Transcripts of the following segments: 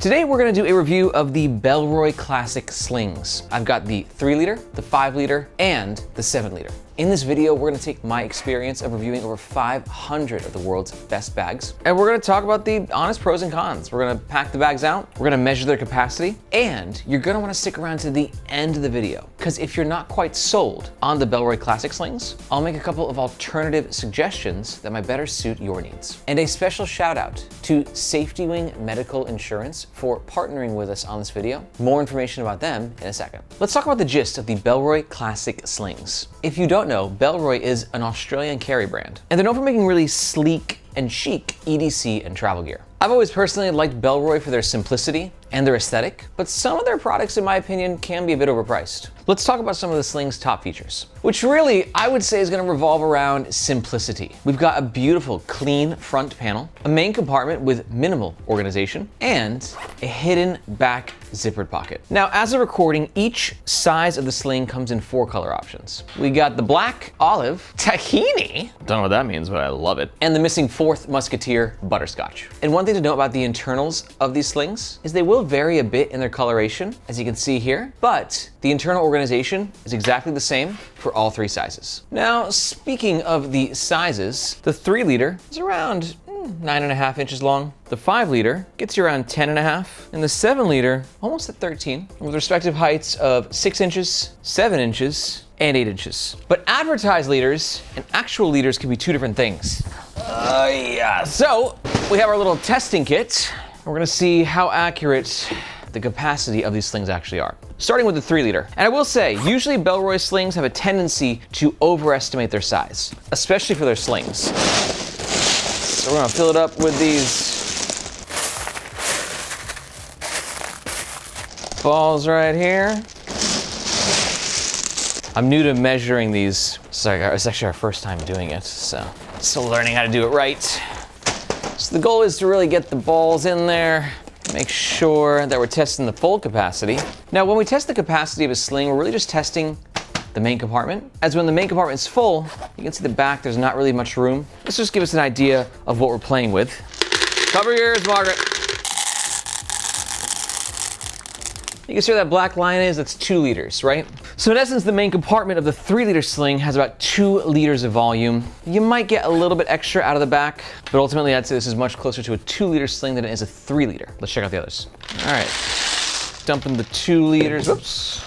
Today we're gonna do a review of the Bellroy Classic Slings. I've got the 3 liter, the 5 liter, and the 7 liter. In this video, we're gonna take my experience of reviewing over 500 of the world's best bags, and we're gonna talk about the honest pros and cons. We're gonna pack the bags out, we're gonna measure their capacity, and you're gonna wanna stick around to the end of the video, because if you're not quite sold on the Bellroy Classic Slings, I'll make a couple of alternative suggestions that might better suit your needs. And a special shout out to SafetyWing Medical Insurance for partnering with us on this video. More information about them in a second. Let's talk about the gist of the Bellroy Classic Slings. If you don't know, Bellroy is an Australian carry brand, and they're known for making really sleek and chic EDC and travel gear. I've always personally liked Bellroy for their simplicity and their aesthetic, but some of their products, in my opinion, can be a bit overpriced. Let's talk about some of the Sling's top features, which really I would say is gonna revolve around simplicity. We've got a beautiful, clean front panel, a main compartment with minimal organization, and a hidden back zippered pocket. Now, as of recording, each size of the Sling comes in 4 color options. We got the black, olive, tahini, don't know what that means, but I love it, and the missing 4th musketeer, butterscotch. And one thing to note about the internals of these Slings is they will vary a bit in their coloration, as you can see here, but the internal organization is exactly the same for all 3 sizes. Now, speaking of the sizes, the 3 liter is around 9.5 inches long. The 5 liter gets you around 10.5, and the 7 liter almost at 13, with respective heights of 6 inches, 7 inches, and 8 inches. But advertised liters and actual liters can be 2 different things. Yeah. So we have our little testing kit. We're gonna see how accurate the capacity of these Slings actually are. Starting with the 3 liter. And I will say, usually Bellroy Slings have a tendency to overestimate their size, especially for their Slings. So we're gonna fill it up with these balls right here. I'm new to measuring these. Sorry, it's actually our first time doing it, so still learning how to do it right. So the goal is to really get the balls in there, make sure that we're testing the full capacity. Now, when we test the capacity of a Sling, we're really just testing the main compartment. As when the main compartment is full, you can see the back, there's not really much room. Let's just give us an idea of what we're playing with. Cover your ears, Margaret. You can see where that black line is, that's 2 liters, right? So in essence, the main compartment of the 3 liter Sling has about 2 liters of volume. You might get a little bit extra out of the back, but ultimately I'd say this is much closer to a 2 liter Sling than it is a 3 liter. Let's check out the others. All right, dumping the 2 liters, whoops.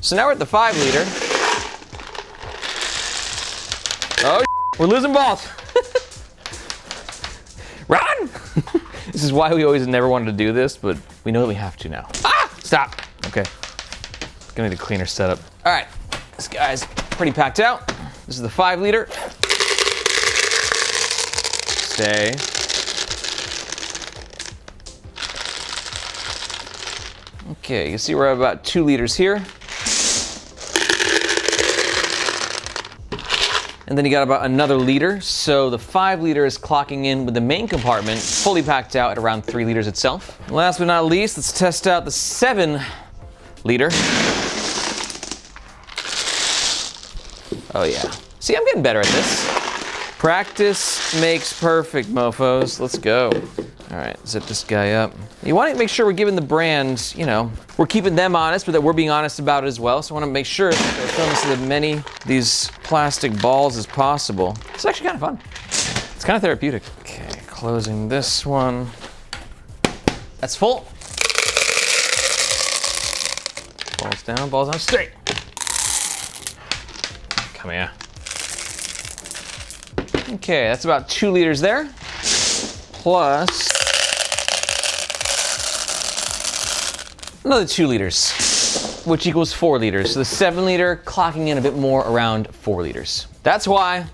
So now we're at the 5 liter. Oh, we're losing balls. Run! This is why we always never wanted to do this, but we know that we have to now. Ah! Stop. Okay. Gonna need a cleaner setup. All right, this guy's pretty packed out. This is the 5 liter. Stay. Okay, you can see we're at about 2 liters here. And then you got about another liter. So the 5 liter is clocking in with the main compartment fully packed out at around 3 liters itself. Last but not least, let's test out the 7 liter. Oh yeah. See, I'm getting better at this. Practice makes perfect, mofos. Let's go. All right, zip this guy up. You want to make sure we're giving the brand, you know, we're keeping them honest, but that we're being honest about it as well. So I want to make sure that we're filling as many of these plastic balls as possible. It's actually kind of fun. It's kind of therapeutic. Okay, closing this one. That's full. Balls down straight. Come here. Okay, that's about 2 liters there. Plus another 2 liters, which equals 4 liters. So the 7 liter clocking in a bit more around 4 liters. That's why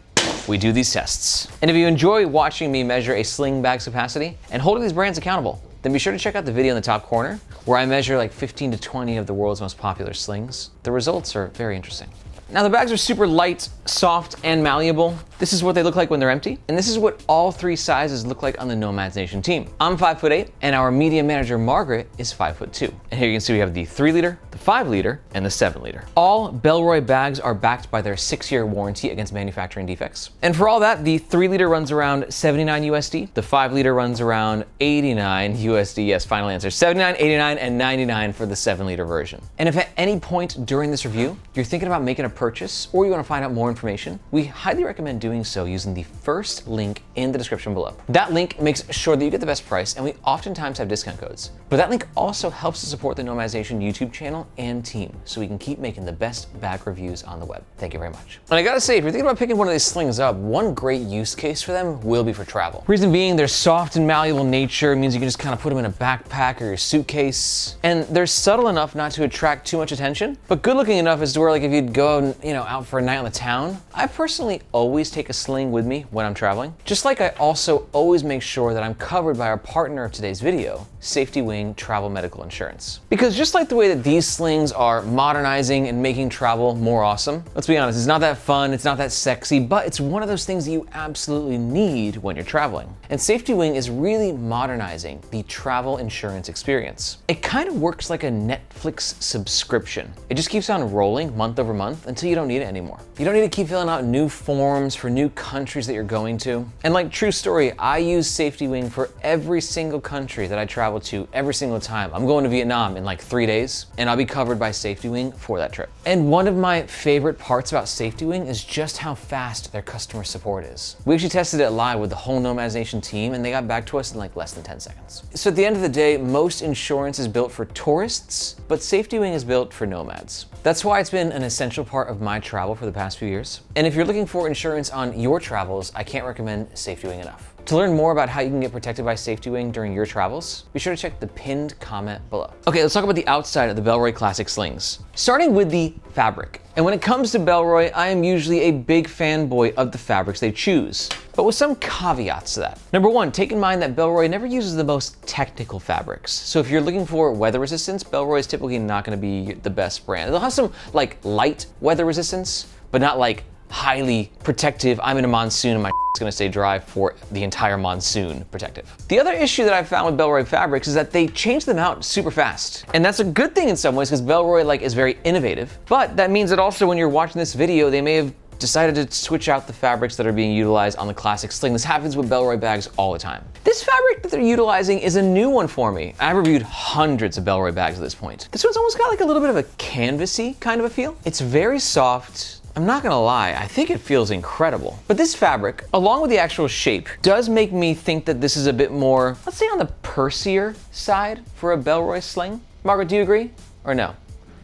we do these tests. And if you enjoy watching me measure a Sling bag's capacity and holding these brands accountable, then be sure to check out the video in the top corner where I measure like 15 to 20 of the world's most popular Slings. The results are very interesting. Now the bags are super light, soft, and malleable. This is what they look like when they're empty. And this is what all 3 sizes look like on the Nomads Nation team. I'm 5'8", and our media manager, Margaret, is 5'2". And here you can see we have the 3 liter, the 5 liter, and the 7 liter. All Bellroy bags are backed by their 6-year warranty against manufacturing defects. And for all that, the 3 liter runs around 79 USD. The 5 liter runs around 89 USD. Yes, final answer. 79, 89, and 99 for the 7 liter version. And if at any point during this review, you're thinking about making a purchase or you want to find out more information, we highly recommend doing so using the first link in the description below. That link makes sure that you get the best price, and we oftentimes have discount codes. But that link also helps to support the Nomads Nation YouTube channel and team, so we can keep making the best bag reviews on the web. Thank you very much. And I gotta say, if you're thinking about picking one of these slings up, one great use case for them will be for travel. Reason being, their soft and malleable nature means you can just kind of put them in a backpack or your suitcase. And they're subtle enough not to attract too much attention, but good looking enough as to where, like, if you'd go, out for a night on the town. I personally always take a sling with me when I'm traveling. Just like I also always make sure that I'm covered by our partner of today's video, SafetyWing Travel Medical Insurance. Because just like the way that these slings are modernizing and making travel more awesome, let's be honest, it's not that fun, it's not that sexy, but it's one of those things that you absolutely need when you're traveling. And SafetyWing is really modernizing the travel insurance experience. It kind of works like a Netflix subscription. It just keeps on rolling month over month until you don't need it anymore. You don't need to keep filling out new forms for new countries that you're going to. And like, true story, I use SafetyWing for every single country that I travel to every single time. I'm going to Vietnam in like 3 days, and I'll be covered by SafetyWing for that trip. And one of my favorite parts about SafetyWing is just how fast their customer support is. We actually tested it live with the whole Nomads Nation team, and they got back to us in like less than 10 seconds. So at the end of the day, most insurance is built for tourists, but SafetyWing is built for nomads. That's why it's been an essential part of my travel for the past few years. And if you're looking for insurance on your travels, I can't recommend SafetyWing enough. To learn more about how you can get protected by SafetyWing during your travels, be sure to check the pinned comment below. Okay, let's talk about the outside of the Bellroy Classic slings. Starting with the fabric. And when it comes to Bellroy, I am usually a big fanboy of the fabrics they choose, but with some caveats to that. Number one, take in mind that Bellroy never uses the most technical fabrics. So if you're looking for weather resistance, Bellroy is typically not gonna be the best brand. They'll have some like light weather resistance, but not like highly protective, I'm in a monsoon and my it's gonna stay dry for the entire monsoon protective. The other issue that I found with Bellroy fabrics is that they change them out super fast. And that's a good thing in some ways because Bellroy is very innovative, but that means that also when you're watching this video, they may have decided to switch out the fabrics that are being utilized on the classic sling. This happens with Bellroy bags all the time. This fabric that they're utilizing is a new one for me. I've reviewed hundreds of Bellroy bags at this point. This one's almost got like a little bit of a canvasy kind of a feel. It's very soft. I'm not gonna lie, I think it feels incredible. But this fabric, along with the actual shape, does make me think that this is a bit more, let's say on the pursier side for a Bellroy sling. Margaret, do you agree or no?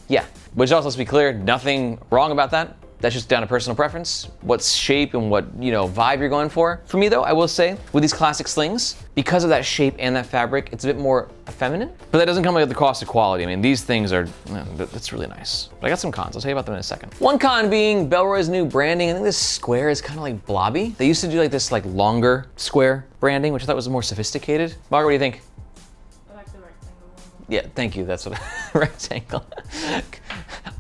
Yeah, which also, let's be clear, nothing wrong about that. That's just down to personal preference, what shape and what, vibe you're going for. For me though, I will say, with these classic slings, because of that shape and that fabric, it's a bit more feminine, but that doesn't come at the cost of quality. I mean, these things are, that's really nice. But I got some cons, I'll tell you about them in a second. One con being Bellroy's new branding. I think this square is kind of like blobby. They used to do this longer square branding, which I thought was more sophisticated. Margaret, what do you think? I like the rectangle one. Yeah, thank you, that's what, rectangle.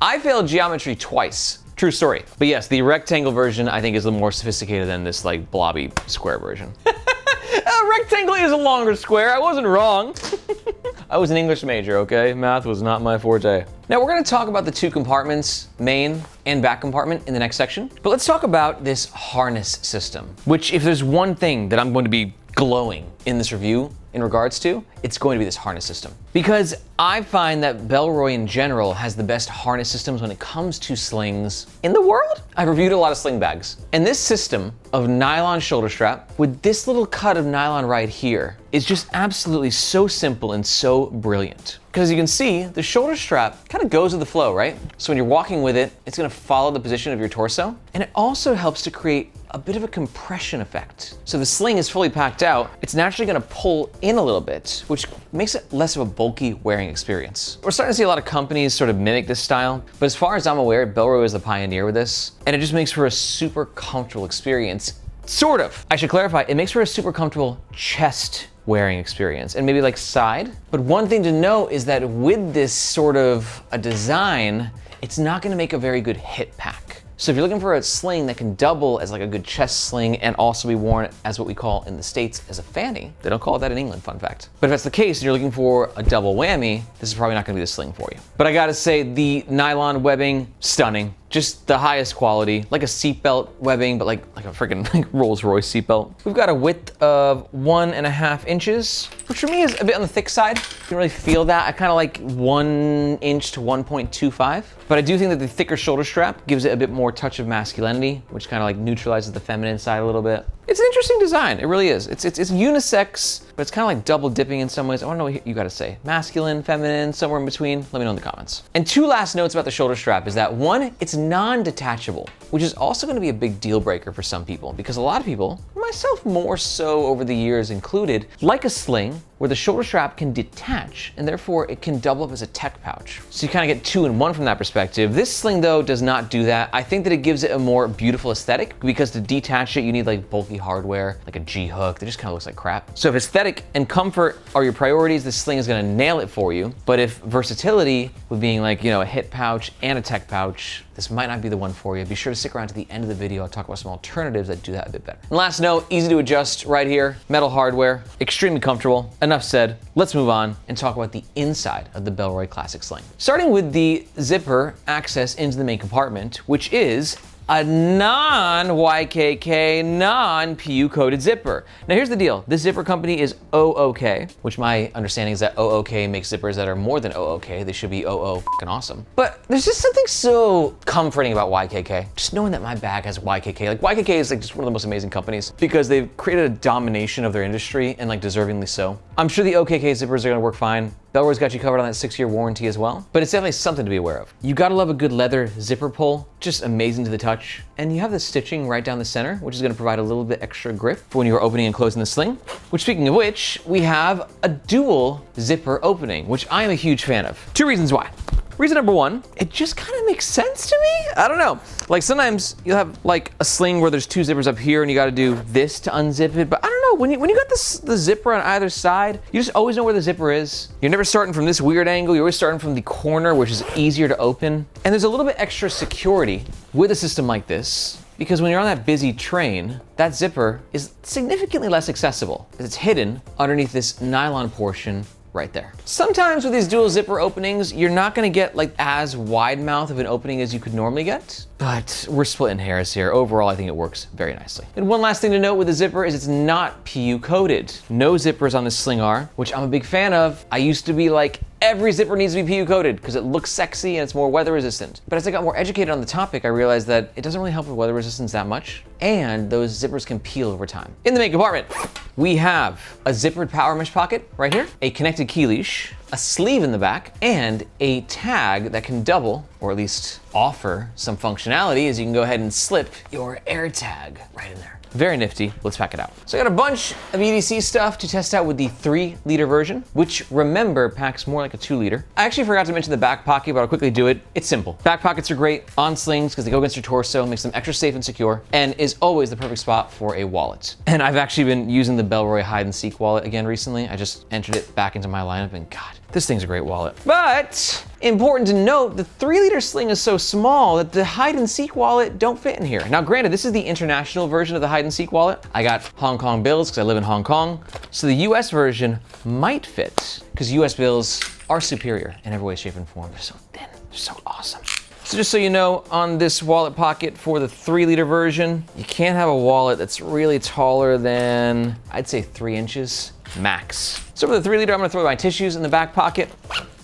I failed geometry twice. True story. But yes, the rectangle version I think is a little more sophisticated than this blobby square version. A rectangle is a longer square, I wasn't wrong. I was an English major, okay? Math was not my forte. Now we're gonna talk about the 2 compartments, main and back compartment, in the next section. But let's talk about this harness system, which if there's one thing that I'm going to be glowing in this review in regards to, it's going to be this harness system. Because I find that Bellroy in general has the best harness systems when it comes to slings in the world. I've reviewed a lot of sling bags, and this system of nylon shoulder strap with this little cut of nylon right here is just absolutely so simple and so brilliant. Because as you can see, the shoulder strap kind of goes with the flow, right? So when you're walking with it, it's gonna follow the position of your torso, and it also helps to create a bit of a compression effect. So the sling is fully packed out, it's naturally gonna pull in a little bit, which makes it less of a bulky wearing experience. We're starting to see a lot of companies sort of mimic this style, but as far as I'm aware, Bellroy is the pioneer with this, and it just makes for a super comfortable experience. Sort of. I should clarify, it makes for a super comfortable chest wearing experience and maybe side. But one thing to know is that with this sort of a design, it's not gonna make a very good hip pack. So if you're looking for a sling that can double as like a good chest sling and also be worn as what we call in the States as a fanny, they don't call it that in England, fun fact. But if that's the case and you're looking for a double whammy, this is probably not gonna be the sling for you. But I gotta say, the nylon webbing, stunning. Just the highest quality, like a seatbelt webbing, but like a freaking like Rolls-Royce seatbelt. We've got a width of 1.5 inches, which for me is a bit on the thick side. You can really feel that. I kind of like 1 inch to 1.25. But I do think that the thicker shoulder strap gives it a bit more touch of masculinity, which kind of like neutralizes the feminine side a little bit. It's an interesting design, it really is. It's unisex, but it's kind of like double dipping in some ways. I wanna know what you gotta say. Masculine, feminine, somewhere in between, let me know in the comments. And two last notes about the shoulder strap is that one, it's non-detachable, which is also gonna be a big deal breaker for some people because a lot of people, myself more so over the years included, like a sling where the shoulder strap can detach and therefore it can double up as a tech pouch. So you kind of get 2 in 1 from that perspective. This sling though does not do that. I think that it gives it a more beautiful aesthetic because to detach it, you need like bulky hardware, like a G-hook that just kind of looks like crap. So if aesthetic and comfort are your priorities, this sling is gonna nail it for you. But if versatility with being like, you know, a hip pouch and a tech pouch, this might not be the one for you. Be sure to stick around to the end of the video. I'll talk about some alternatives that do that a bit better. And last note, easy to adjust right here, metal hardware, extremely comfortable. Enough said, let's move on and talk about the inside of the Bellroy Classic Sling. Starting with the zipper access into the main compartment, which is a non-YKK, non-PU coded zipper. Now here's the deal. This zipper company is OOK, which my understanding is that OOK makes zippers that are more than OOK. They should be OO fucking awesome. But there's just something so comforting about YKK. Just knowing that my bag has YKK. Like YKK is like just one of the most amazing companies because they've created a domination of their industry and like deservingly so. I'm sure the OKK zippers are gonna work fine. Bellroy's got you covered on that 6-year warranty as well, but it's definitely something to be aware of. You gotta love a good leather zipper pull, just amazing to the touch. And you have the stitching right down the center, which is gonna provide a little bit extra grip for when you're opening and closing the sling. Which, speaking of which, we have a dual zipper opening, which I am a huge fan of. 2 reasons why. Reason number 1, it just kind of makes sense to me. I don't know. Like sometimes you'll have like a sling where there's 2 zippers up here and you got to do this to unzip it. But I don't know, when you got the zipper on either side, you just always know where the zipper is. You're never starting from this weird angle. You're always starting from the corner, which is easier to open. And there's a little bit extra security with a system like this, because when you're on that busy train, that zipper is significantly less accessible because it's hidden underneath this nylon portion right there. Sometimes with these dual zipper openings, you're not gonna get like as wide mouth of an opening as you could normally get, but we're splitting hairs here. Overall, I think it works very nicely. And one last thing to note with the zipper is it's not PU coated. No zippers on this sling are, which I'm a big fan of. I used to be like, every zipper needs to be PU coated because it looks sexy and it's more weather resistant. But as I got more educated on the topic, I realized that it doesn't really help with weather resistance that much, and those zippers can peel over time. In the main compartment, we have a zippered power mesh pocket right here, a connected key leash, a sleeve in the back, and a tag that can double, or at least offer some functionality, as you can go ahead and slip your air tag right in there. Very nifty, let's pack it out. So I got a bunch of EDC stuff to test out with the 3-liter version, which remember packs more like a 2-liter. I actually forgot to mention the back pocket, but I'll quickly do it. It's simple. Back pockets are great on slings because they go against your torso, makes them extra safe and secure, and is always the perfect spot for a wallet. And I've actually been using the Bellroy hide and seek wallet again recently. I just entered it back into my lineup and God, this thing's a great wallet. But important to note, the 3-liter sling is so small that the hide and seek wallet don't fit in here. Now granted, this is the international version of the hide and seek wallet. I got Hong Kong bills because I live in Hong Kong. So the US version might fit because US bills are superior in every way, shape, and form. They're so thin, they're so awesome. So just so you know, on this wallet pocket for the 3-liter version, you can't have a wallet that's really taller than, I'd say 3 inches max. So for the 3-liter, I'm gonna throw my tissues in the back pocket.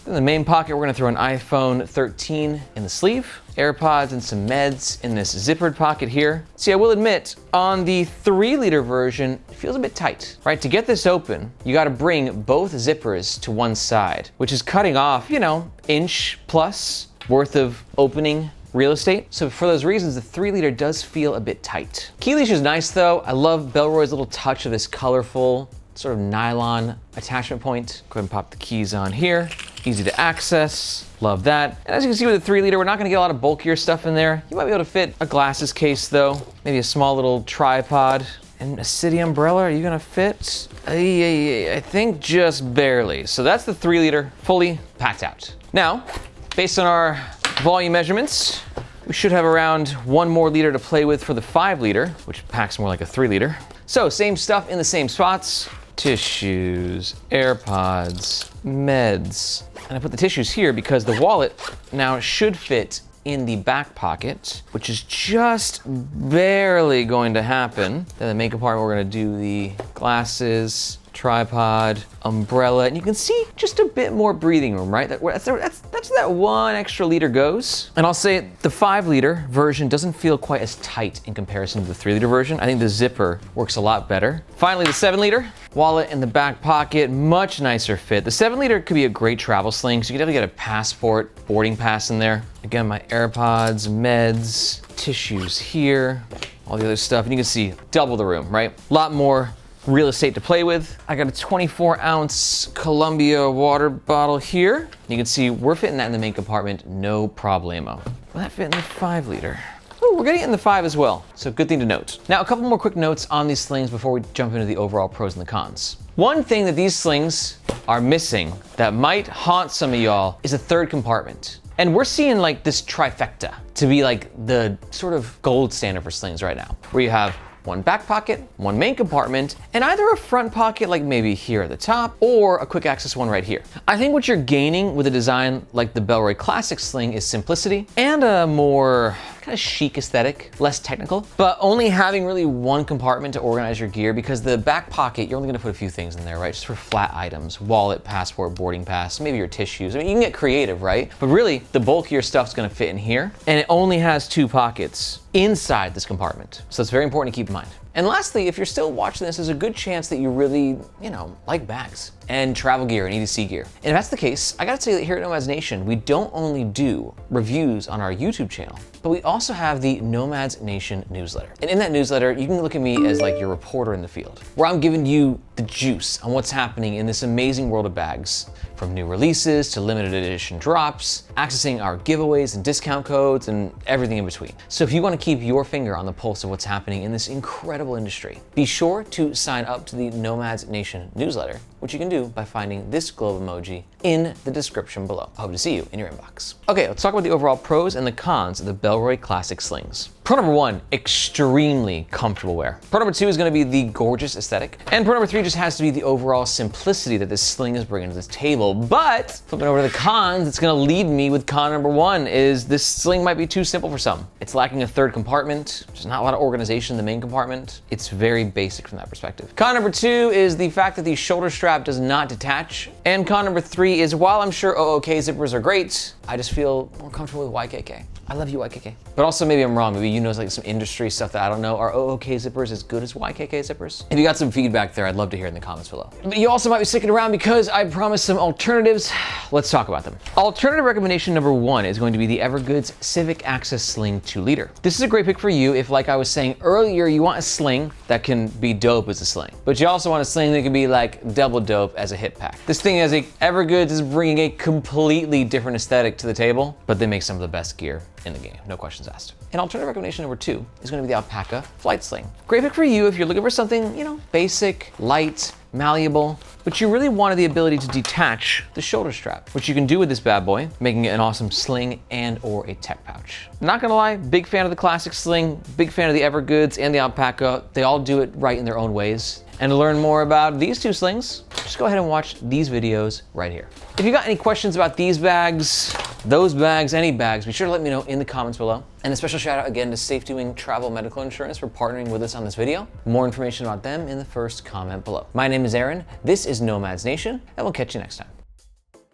In the main pocket, we're gonna throw an iPhone 13 in the sleeve, AirPods and some meds in this zippered pocket here. See, I will admit, on the 3-liter version, it feels a bit tight, right? To get this open, you gotta bring both zippers to one side, which is cutting off, you know, inch plus worth of opening real estate. So for those reasons, the 3-liter does feel a bit tight. Key leash is nice though. I love Bellroy's little touch of this colorful, sort of nylon attachment point. Go ahead and pop the keys on here. Easy to access, love that. And as you can see with the 3-liter, we're not gonna get a lot of bulkier stuff in there. You might be able to fit a glasses case though, maybe a small little tripod. And a city umbrella, are you gonna fit? I think just barely. So that's the 3-liter fully packed out. Now, based on our volume measurements, We should have around 1 more liter to play with for the 5 liter, which packs more like a 3 liter. So same stuff in the same spots. Tissues, AirPods, meds. And I put the tissues here because the wallet now should fit in the back pocket, which is just barely going to happen. Then the main compartment, we're gonna do the glasses, tripod, umbrella, and you can see just a bit more breathing room, right? That's where that 1 extra liter goes. And I'll say the 5 liter version doesn't feel quite as tight in comparison to the 3 liter version. I think the zipper works a lot better. Finally, the 7 liter, wallet in the back pocket, much nicer fit. The 7 liter could be a great travel sling, so you could definitely get a passport, boarding pass in there. Again, my AirPods, meds, tissues here, all the other stuff. And you can see double the room, right? A lot more real estate to play with. I got a 24-ounce Columbia water bottle here. You can see we're fitting that in the main compartment, no problemo. Will that fit in the 5 liter? Oh, we're getting it in the 5 as well, so good thing to note. Now, a couple more quick notes on these slings before we jump into the overall pros and the cons. One thing that these slings are missing that might haunt some of y'all is a 3rd compartment. And we're seeing like this trifecta to be like the sort of gold standard for slings right now, where you have 1 back pocket, 1 main compartment, and either a front pocket like maybe here at the top, or a quick access one right here. I think what you're gaining with a design like the Bellroy Classic Sling is simplicity and a more kind of chic aesthetic, less technical, but only having really 1 compartment to organize your gear, because the back pocket, you're only gonna put a few things in there, right? Just for flat items, wallet, passport, boarding pass, maybe your tissues. I mean, you can get creative, right? But really, the bulk of your stuff's gonna fit in here, and it only has 2 pockets inside this compartment. So it's very important to keep in mind. And lastly, if you're still watching this, there's a good chance that you really, like bags and travel gear and EDC gear. And if that's the case, I gotta tell you that here at Nomads Nation, we don't only do reviews on our YouTube channel, but we also have the Nomads Nation newsletter. And in that newsletter, you can look at me as like your reporter in the field, where I'm giving you the juice on what's happening in this amazing world of bags, from new releases to limited edition drops, accessing our giveaways and discount codes and everything in between. So if you wanna keep your finger on the pulse of what's happening in this incredible industry, be sure to sign up to the Nomads Nation newsletter, which you can do by finding this globe emoji in the description below. I hope to see you in your inbox. Okay, let's talk about the overall pros and the cons of the Bellroy Classic Slings. Pro number 1, extremely comfortable wear. Pro number 2 is gonna be the gorgeous aesthetic. And pro number 3 just has to be the overall simplicity that this sling is bringing to this table. But flipping over to the cons, it's gonna lead me with con number 1 is this sling might be too simple for some. It's lacking a 3rd compartment. There's not a lot of organization in the main compartment. It's very basic from that perspective. Con number 2 is the fact that the shoulder strap does not detach. And con number 3 is, while I'm sure OOK zippers are great, I just feel more comfortable with YKK. I love you, YKK. But also maybe I'm wrong. Maybe you know like some industry stuff that I don't know. Are OOK zippers as good as YKK zippers? If you got some feedback there, I'd love to hear in the comments below. But you also might be sticking around because I promised some alternatives. Let's talk about them. Alternative recommendation number 1 is going to be the Evergoods Civic Access Sling 2 liter. This is a great pick for you if, like I was saying earlier, you want a sling that can be dope as a sling, but you also want a sling that can be like double dope as a hip pack. This thing as a Evergoods is bringing a completely different aesthetic to the table, but they make some of the best gear in the game, no questions asked. And alternative recommendation number 2 is gonna be the Alpaca Flight Sling. Great pick for you if you're looking for something, basic, light, malleable, but you really wanted the ability to detach the shoulder strap, which you can do with this bad boy, making it an awesome sling and or a tech pouch. Not gonna lie, big fan of the classic sling, big fan of the Evergoods and the Alpaca. They all do it right in their own ways. And to learn more about these 2 slings, just go ahead and watch these videos right here. If you got any questions about these bags, those bags, any bags, be sure to let me know in the comments below. And a special shout out again to SafetyWing Travel Medical Insurance for partnering with us on this video. More information about them in the first comment below. My name is Aaron, this is Nomads Nation, and we'll catch you next time.